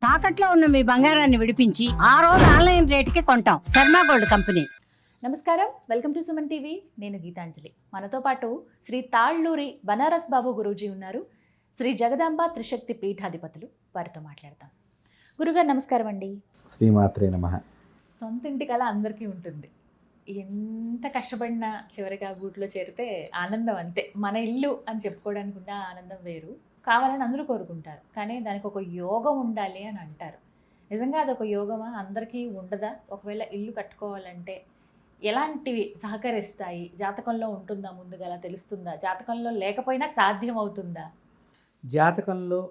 తాకట్లో ఉన్న మీ బంగారాన్ని విడిపించి ఆ రోజు ఆన్లైన్ రేటుకి కొంటాం. Sharma gold company. నమస్కారం, వెల్కమ్ టు సుమన్ టీవీ. నేను గీతాంజలి. మనతో పాటు శ్రీ తాళ్ళూరి బనారస్ బాబు గురూజీ ఉన్నారు. శ్రీ జగదాంబ త్రిశక్తి పీఠాధిపతులు. వారితో మాట్లాడతాం. గురుగారు నమస్కారం అండి. శ్రీమాత్రే నమః. సొంత ఇంటి కళ అందరికీ ఉంటుంది. ఎంత కష్టపడినా చివరిగా గూట్లో చేరితే ఆనందం అంతే. మన ఇల్లు అని చెప్పుకోవడానికి ఉన్న ఆనందం వేరు. కావాలని అందరూ కోరుకుంటారు, కానీ దానికి ఒక యోగం ఉండాలి అని అంటారు. నిజంగా అది ఒక యోగమా? అందరికీ ఉండదా? ఒకవేళ ఇల్లు కట్టుకోవాలంటే ఎలాంటివి సహకరిస్తాయి? జాతకంలో ఉంటుందా? ముందుగా తెలుస్తుందా? జాతకంలో లేకపోయినా సాధ్యం అవుతుందా? జాతకంలో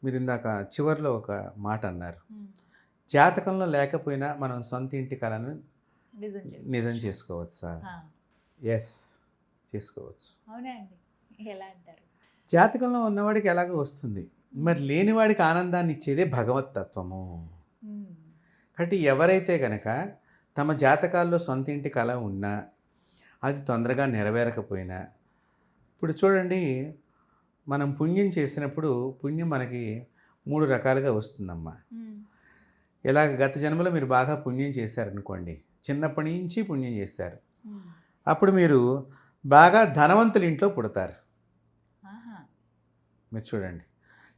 మీరు ఇందాక చివరిలో ఒక మాట అన్నారు. జాతకంలో లేకపోయినా మనం సొంత ఇంటి కళను నిజం చేసుకోవచ్చా? ఎస్, చేసుకోవచ్చు. అవునా అండి? ఎలా అంటారు? జాతకంలో ఉన్నవాడికి ఎలాగో వస్తుంది, మరి లేనివాడికి ఆనందాన్ని ఇచ్చేదే భగవతత్వము. కాబట్టి ఎవరైతే కనుక తమ జాతకాల్లో సొంత ఇంటి కళ ఉన్నా అది తొందరగా నెరవేరకపోయినా, ఇప్పుడు చూడండి, మనం పుణ్యం చేసినప్పుడు పుణ్యం మనకి 3 రకాలుగా వస్తుందమ్మా. ఇలాగ గత జన్మలో మీరు బాగా పుణ్యం చేశారనుకోండి, చిన్నప్పటి నుంచి పుణ్యం చేశారు, అప్పుడు మీరు బాగా ధనవంతుల ఇంట్లో పుడతారు. మీరు చూడండి,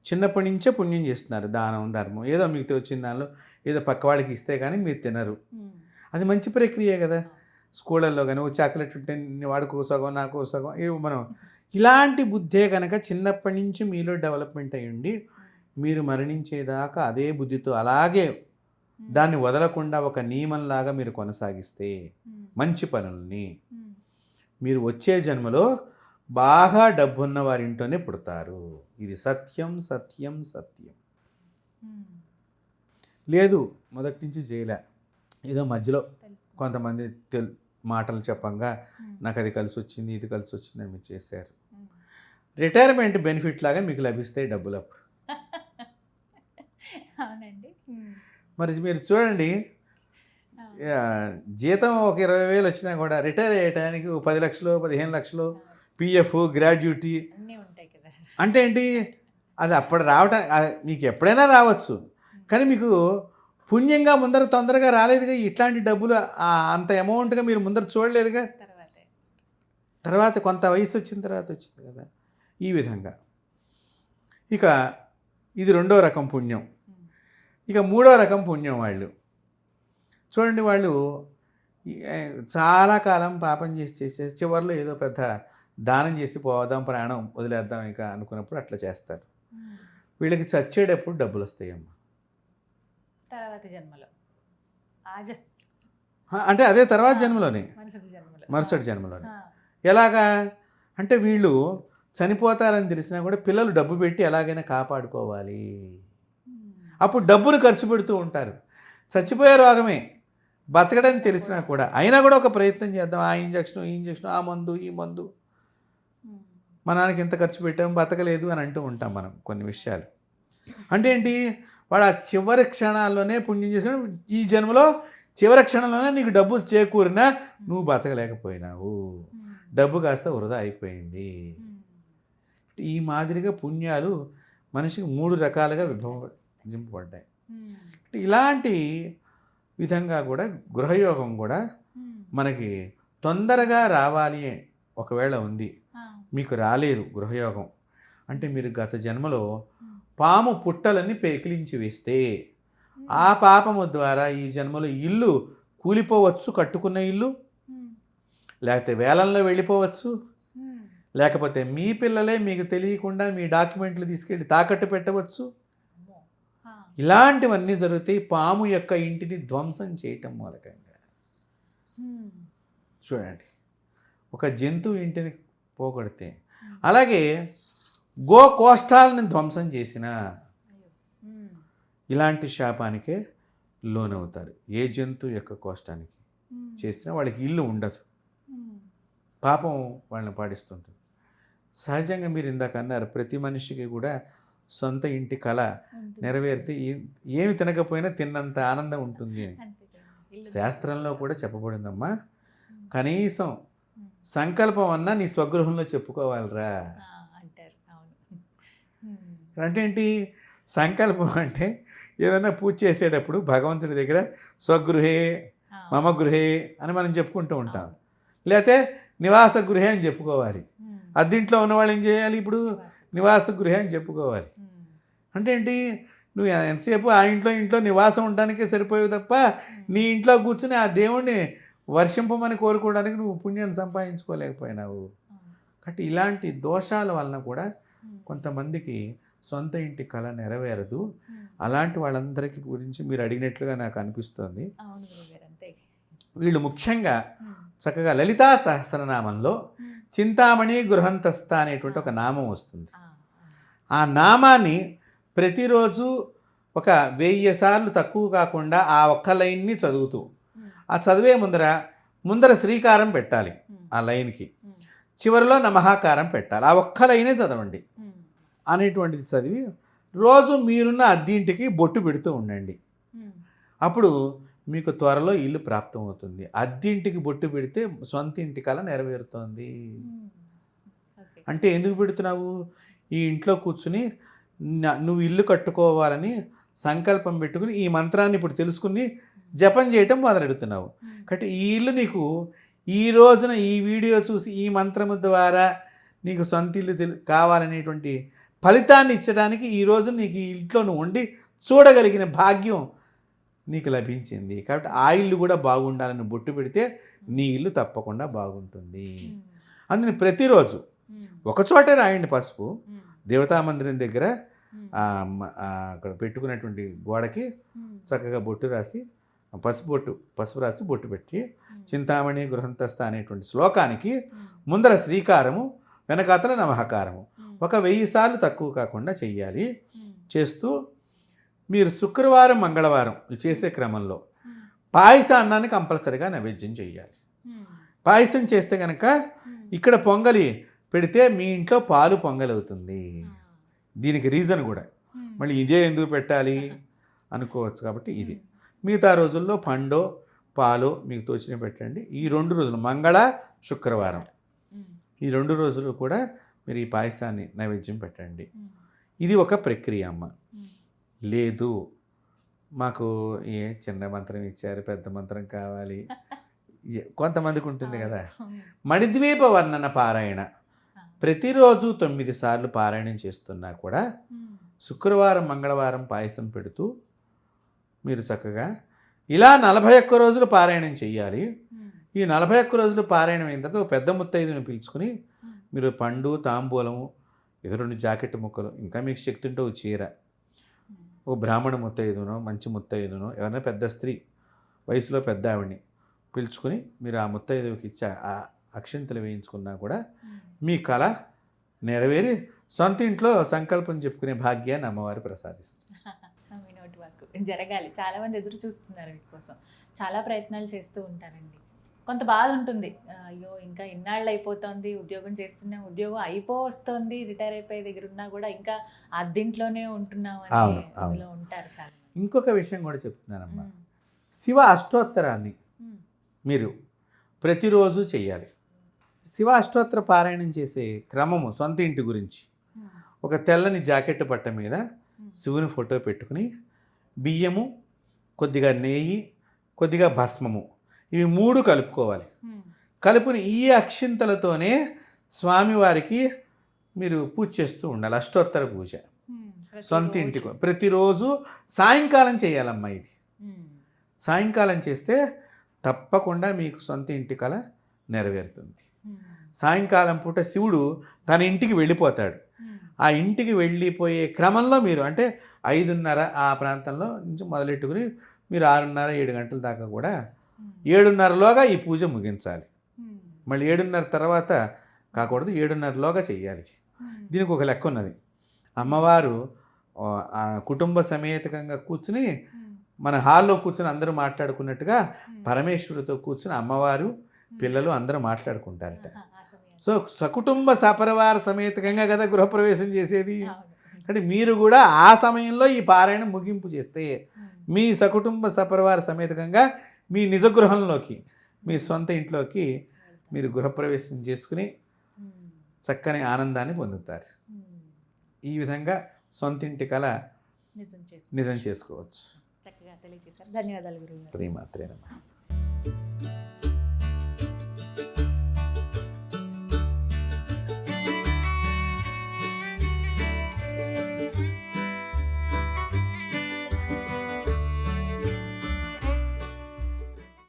చిన్నప్పటి నుంచే పుణ్యం చేస్తున్నారు, దానం ధర్మం ఏదో మీకు వచ్చిన దానిలో ఏదో పక్క వాళ్ళకి ఇస్తే కానీ మీరు తినరు. అది మంచి ప్రక్రియ కదా. స్కూళ్ళల్లో కానీ ఓ చాక్లెట్ ఉంటే వాడికో సగం నాకో సగం మనం ఇలాంటి బుద్ధే కనుక చిన్నప్పటి నుంచి మీలో డెవలప్మెంట్ అయ్యండి, మీరు మరణించేదాకా అదే బుద్ధితో అలాగే దాన్ని వదలకుండా ఒక నియమంలాగా మీరు కొనసాగిస్తే మంచి పనుల్ని, మీరు వచ్చే జన్మలో బాగా డబ్బున్న వారింట్లోనే పుడతారు. ఇది సత్యం సత్యం సత్యం. లేదు మొదటి నుంచి చేయలే, ఏదో మధ్యలో కొంతమంది మాటలు చెప్పంగా నాకు అది కలిసి వచ్చింది ఇది కలిసి వచ్చిందని మీరు చేశారు. రిటైర్మెంట్ బెనిఫిట్ లాగా మీకు లభిస్తాయి డబ్బులు అప్పుడు. మరి మీరు చూడండి, జీతం ఒక 20,000 వచ్చినా కూడా రిటైర్ అయ్యేటానికి 10 లక్షలు 15 లక్షలు పిఎఫ్ గ్రాడ్యుటీ అంటే ఏంటి? అది అప్పుడు రావటం మీకు ఎప్పుడైనా రావచ్చు, కానీ మీకు పుణ్యంగా ముందర తొందరగా రాలేదుగా. ఇట్లాంటి డబ్బులు అంత అమౌంట్గా మీరు ముందర చూడలేదుగా. తర్వాత కొంత వయసు వచ్చిన తర్వాత వచ్చింది కదా. ఈ విధంగా ఇక ఇది 2వ రకం పుణ్యం. ఇక 3వ రకం పుణ్యం వాళ్ళు చూడండి, వాళ్ళు చాలా కాలం పాపం చేసి చివరిలో ఏదో పెద్ద దానం చేసి పోదాం, ప్రాణం వదిలేద్దాం ఇక అనుకున్నప్పుడు అట్లా చేస్తారు. వీళ్ళకి చచ్చేటప్పుడు డబ్బులు వస్తాయమ్మా తర్వాత జన్మలో. అంటే అదే తర్వాత జన్మలోనే, మరుసటి జన్మలోనే. ఎలాగా అంటే వీళ్ళు చనిపోతారని తెలిసినా కూడా పిల్లలు డబ్బు పెట్టి ఎలాగైనా కాపాడుకోవాలి. అప్పుడు డబ్బును ఖర్చు పెడుతూ ఉంటారు. చచ్చిపోయే రోగమే, బతకడానికి తెలిసినా కూడా అయినా కూడా ఒక ప్రయత్నం చేద్దాం, ఆ ఇంజక్షన్ ఈ ఇంజక్షన్, ఆ మందు ఈ మందు, మా నాన్నకి ఎంత ఖర్చు పెట్టాము బతకలేదు అని అంటూ ఉంటాం మనం కొన్ని విషయాలు. అంటే ఏంటి, వాడు ఆ చివరి క్షణాల్లోనే పుణ్యం చేసుకుని ఈ జన్మలో చివరి క్షణంలోనే నీకు డబ్బు చేకూరినా నువ్వు బతకలేకపోయినావు, డబ్బు కాస్త వృధా అయిపోయింది. ఈ మాదిరిగా పుణ్యాలు మనిషికి 3 రకాలుగా విభజింపబడ్డాయి. ఇలాంటి విధంగా కూడా గృహయోగం కూడా మనకి తొందరగా రావాలి. ఒకవేళ ఉంది మీకు రాలేదు గృహయోగం అంటే, మీరు గత జన్మలో పాము పుట్టలన్నీ పెకిలించి వేస్తే ఆ పాపము ద్వారా ఈ జన్మలో ఇల్లు కూలిపోవచ్చు, కట్టుకున్న ఇల్లు, లేకపోతే వేలంలో వెళ్ళిపోవచ్చు, లేకపోతే మీ పిల్లలే మీకు తెలియకుండా మీ డాక్యుమెంట్లు తీసుకెళ్ళి తాకట్టు పెట్టవచ్చు. ఇలాంటివన్నీ జరుగుతాయి పాము యొక్క ఇంటిని ధ్వంసం చేయటం మూలకంగా. చూడండి, ఒక జంతువు ఇంటిని పోగొడితే, అలాగే గోకోష్టాలను ధ్వంసం చేసిన ఇలాంటి శాపానికే లోనవుతారు. ఏ జంతువు యొక్క కోష్టానికి చేసినా వాళ్ళకి ఇల్లు ఉండదు, పాపం వాళ్ళని పాడిస్తుంటుంది. సహజంగా మీరు ఇందాక అన్నారు, ప్రతి మనిషికి కూడా సొంత ఇంటి కళ నెరవేరితే ఏమి తినకపోయినా తిన్నంత ఆనందం ఉంటుంది అని శాస్త్రంలో కూడా చెప్పబడిందమ్మా. కనీసం సంకల్పం అన్నా నీ స్వగృహంలో చెప్పుకోవాలిరా. అంటే ఏంటి, సంకల్పం అంటే ఏదైనా పూజ చేసేటప్పుడు భగవంతుడి దగ్గర స్వగృహే మమ గృహే అని మనం చెప్పుకుంటూ ఉంటాం, లేకపోతే నివాస గృహే అని చెప్పుకోవాలి. అద్దింట్లో ఉన్నవాళ్ళు ఏం చేయాలి, ఇప్పుడు నివాస గృహే అని చెప్పుకోవాలి. అంటే ఏంటి, నువ్వు ఎంతసేపు ఆ ఇంట్లో నివాసం ఉండడానికే సరిపోయావు తప్ప నీ ఇంట్లో కూర్చుని ఆ దేవుణ్ణి వర్షింపమని కోరుకోవడానికి నువ్వు పుణ్యాన్ని సంపాదించుకోలేకపోయినావు. కాబట్టి ఇలాంటి దోషాల వలన కూడా కొంతమందికి సొంత ఇంటి కళ నెరవేరదు. అలాంటి వాళ్ళందరికీ గురించి మీరు అడిగినట్లుగా నాకు అనిపిస్తుంది. వీళ్ళు ముఖ్యంగా చక్కగా లలితా సహస్రనామంలో చింతామణి గృహంతస్థ అనేటువంటి ఒక నామం వస్తుంది. ఆ నామాన్ని ప్రతిరోజు ఒక 1000 సార్లు తక్కువ కాకుండా ఆ ఒక్క లైన్ని చదువుతూ, ఆ చదివే ముందర శ్రీకారం పెట్టాలి, ఆ లైన్కి చివరిలో నమహాకారం పెట్టాలి, ఆ ఒక్క లైనే చదవండి అనేటువంటిది చదివి రోజు మీరున్న అద్దింటికి బొట్టు పెడుతూ ఉండండి. అప్పుడు మీకు త్వరలో ఇల్లు ప్రాప్తమవుతుంది. అద్దింటికి బొట్టు పెడితే సొంత ఇంటి కల నెరవేరుతోంది. అంటే ఎందుకు పెడుతున్నావు, ఈ ఇంట్లో కూర్చుని నువ్వు ఇల్లు కట్టుకోవాలని సంకల్పం పెట్టుకుని ఈ మంత్రాన్ని ఇప్పుడు తెలుసుకుని జపం చేయటం మొదలెడుతున్నావు. కాబట్టి ఈ ఇల్లు నీకు ఈ రోజున ఈ వీడియో చూసి ఈ మంత్రము ద్వారా నీకు సొంత ఇల్లు కావాలనేటువంటి ఫలితాన్ని ఇచ్చడానికి ఈ రోజు నీకు ఈ ఇంట్లో నువ్వు ఉండి చూడగలిగిన భాగ్యం నీకు లభించింది. కాబట్టి ఆ ఇల్లు కూడా బాగుండాలని బొట్టు పెడితే నీ ఇల్లు తప్పకుండా బాగుంటుంది. అందుకని ప్రతిరోజు ఒకచోటే రాయండి పసుపు, దేవతా మందిరం దగ్గర అక్కడ పెట్టుకున్నటువంటి గోడకి చక్కగా బొట్టు రాసి పసుపు రాసి బొట్టు పెట్టి చింతామణి గృహంతస్థ అనేటువంటి శ్లోకానికి ముందర శ్రీకారము వెనకాతల నమహకారము ఒక 1000 సార్లు తక్కువ కాకుండా చెయ్యాలి. చేస్తూ మీరు శుక్రవారం మంగళవారం చేసే క్రమంలో పాయసాన్నాన్ని కంపల్సరిగా నైవేద్యం చేయాలి. పాయసం చేస్తే కనుక ఇక్కడ పొంగలి పెడితే మీ ఇంట్లో పాలు పొంగలి అవుతుంది. దీనికి రీజన్ కూడా మళ్ళీ ఇదే ఎందుకు పెట్టాలి అనుకోవచ్చు. కాబట్టి ఇది మిగతా రోజుల్లో పండో పాలు మీకు తోచిన పెట్టండి. ఈ 2 రోజులు మంగళ శుక్రవారం ఈ 2 రోజులు కూడా మీరు ఈ పాయసాన్ని నైవేద్యం పెట్టండి. ఇది ఒక ప్రక్రియ అమ్మ. లేదు మాకు చిన్న మంత్రం ఇచ్చారు, పెద్ద మంత్రం కావాలి, కొంతమందికి ఉంటుంది కదా. మణిద్వీప వర్ణన పారాయణ ప్రతిరోజు 9 సార్లు పారాయణం చేస్తున్నా కూడా శుక్రవారం మంగళవారం పాయసం పెడుతూ మీరు చక్కగా ఇలా 41 రోజులు పారాయణం చెయ్యాలి. ఈ 41 రోజులు పారాయణం అయిన తర్వాత ఒక పెద్ద ముత్తైదుని పిలుచుకుని మీరు పండు తాంబూలము ఏదో 2 జాకెట్ ముక్కలు, ఇంకా మీకు శక్తి ఉంటే ఒక చీర, ఓ బ్రాహ్మణ ముత్తైదునో మంచి ముత్తైదునో ఎవరైనా పెద్ద స్త్రీ వయసులో పెద్ద ఆవిడ్ని పిలుచుకుని మీరు ఆ ముత్తైదుకి ఇచ్చే ఆ అక్షంతలు వేయించుకున్నా కూడా మీ కళ నెరవేరి సొంత ఇంట్లో సంకల్పం చెప్పుకునే భాగ్యాన్ని అమ్మవారు ప్రసాదిస్తుంది. మీ నోటి వాక్కు జరగాలి. చాలామంది ఎదురు చూస్తున్నారు మీకోసం, చాలా ప్రయత్నాలు చేస్తూ ఉంటారండి. కొంత బాధ ఉంటుంది, అయ్యో ఇంకా ఇన్నాళ్ళు అయిపోతుంది ఉద్యోగం చేస్తున్నాం, ఉద్యోగం వస్తుంది, రిటైర్ అయిపోయే దగ్గర ఉన్నా కూడా ఇంకా అద్దింట్లోనే ఉంటున్నాం అని ఉంటారు చాలా. ఇంకొక విషయం కూడా చెప్తున్నానమ్మా, శివ అష్టోత్తరాన్ని మీరు ప్రతిరోజు చెయ్యాలి. శివ అష్టోత్తర పారాయణం చేసే క్రమము సొంత ఇంటి గురించి ఒక తెల్లని జాకెట్ పట్ట మీద శివుని ఫోటో పెట్టుకుని బియ్యము, కొద్దిగా నెయ్యి, కొద్దిగా భస్మము, ఇవి 3 కలుపుకోవాలి. కలుపుని ఈ అక్షింతలతోనే స్వామివారికి మీరు పూజ చేస్తూ ఉండాలి. అష్టోత్తర పూజ సొంత ఇంటికి ప్రతిరోజు సాయంకాలం చేయాలమ్మా. ఇది సాయంకాలం చేస్తే తప్పకుండా మీకు సొంత ఇంటి కల నెరవేరుతుంది. సాయంకాలం పూట శివుడు తన ఇంటికి వెళ్ళిపోతాడు. ఆ ఇంటికి వెళ్ళిపోయే క్రమంలో మీరు అంటే 5:30 ఆ ప్రాంతంలో నుంచి మొదలెట్టుకుని మీరు 6:30 7 గంటల దాకా కూడా 7:30లోగా ఈ పూజ ముగించాలి. మళ్ళీ 7:30 తర్వాత కాకూడదు, 7:30లోగా చెయ్యాలి. దీనికి ఒక లెక్క ఉన్నది. అమ్మవారు కుటుంబ సమేతకంగా కూర్చుని మన హాల్లో కూర్చుని అందరూ మాట్లాడుకున్నట్టుగా పరమేశ్వరుడితో కూర్చుని అమ్మవారు పిల్లలు అందరూ మాట్లాడుకుంటారట. సో సకుటుంబ సపరివార సమేతకంగా కదా గృహప్రవేశం చేసేది. అంటే మీరు కూడా ఆ సమయంలో ఈ పారాయణ ముగింపు చేస్తే మీ సకుటుంబ సపరివార సమేతకంగా మీ నిజ గృహంలోకి, మీ సొంత ఇంట్లోకి మీరు గృహప్రవేశం చేసుకుని చక్కని ఆనందాన్ని పొందుతారు. ఈ విధంగా సొంత ఇంటి కల నిజం చేసి నిజం చేసుకోవచ్చు. చక్కగా తెలియజేశారు. ధన్యవాదాలు గురువు గారు. శ్రీమాత్రే నమః.